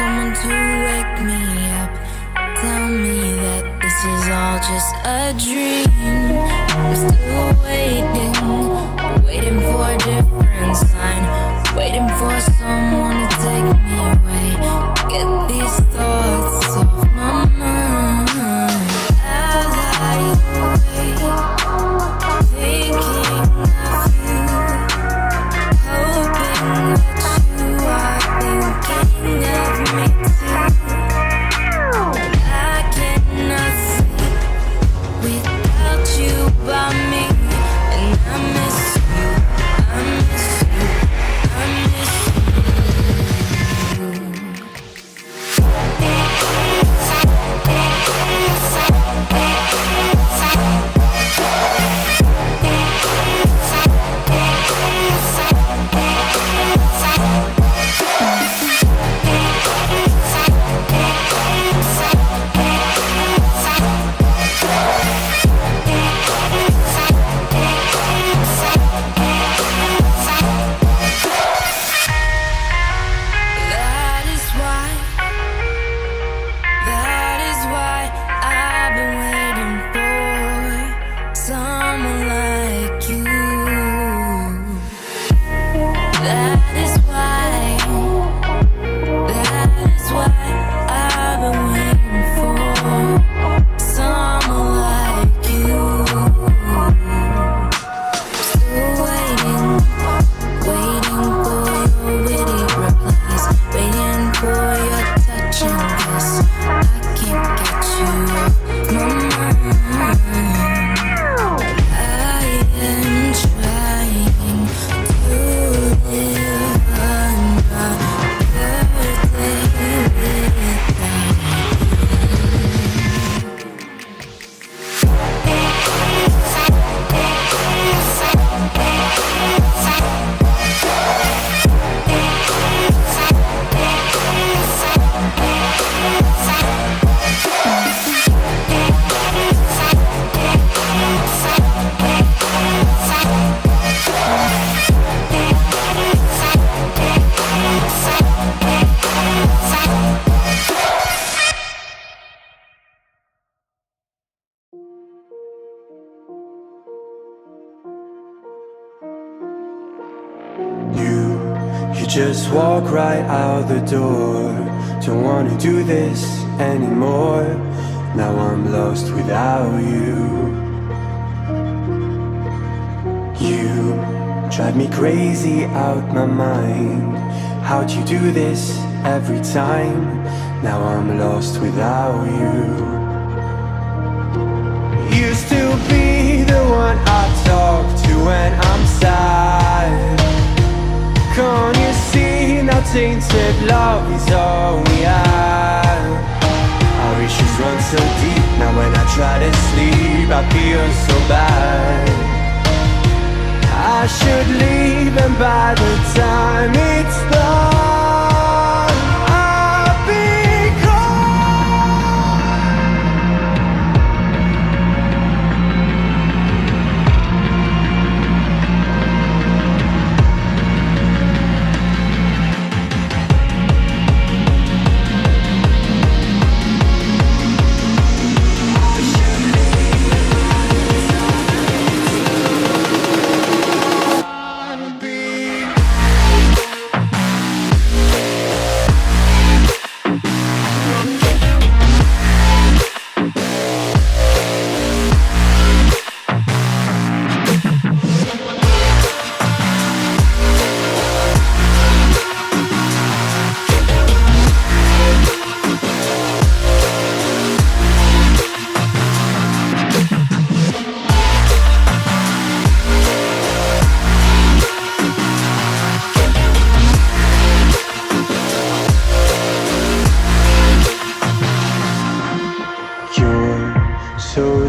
someone to wake me up. Tell me that this is all just a dream. I'm still waiting for a different sign, waiting for someone to take me away, get these thoughts off my mind. As I wait, thinking of you, hoping that you are thinking of me too. I cannot sleep without you by me, and I miss you, I miss you, I miss That is why I've been waiting for someone like you. That is why I've been waiting for someone like you. Still waiting for your witty replies, waiting for your touch and kiss. I can't get you off my mind. I am trying to live another day without You just walk right out the door. Don't wanna do this anymore. Now I'm lost without you. You drive me crazy out my mind. How'd you do this every time? Now I'm lost without you. Used to be the one I talk to when I'm sad. Can't you see now tainted love is all we have? Our issues run so deep, now when I try to sleep I feel so bad. I should leave and by the time it's done I'll be gone.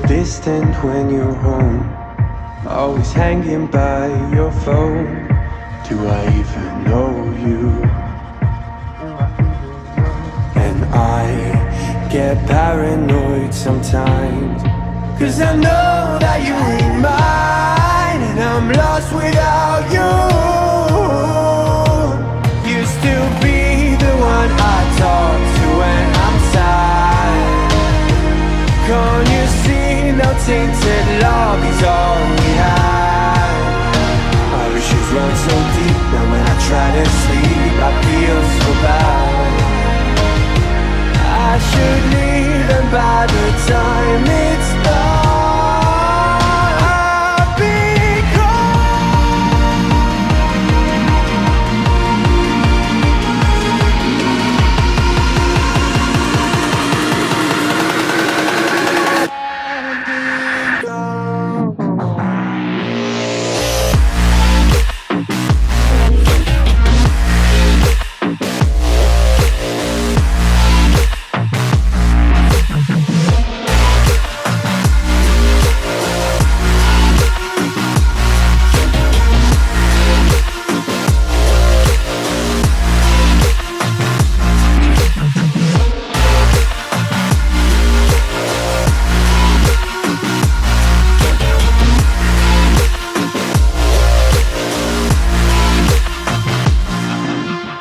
Distant when you're home, always hanging by your phone. Do I even know you? And I get paranoid sometimes, 'cause I know that you ain't mine, and I'm lost without you. Used to be the one I talk Can't you see now tainted love is all we have? Our issues run so deep, now when I try to sleep I feel so bad. I should leave them by the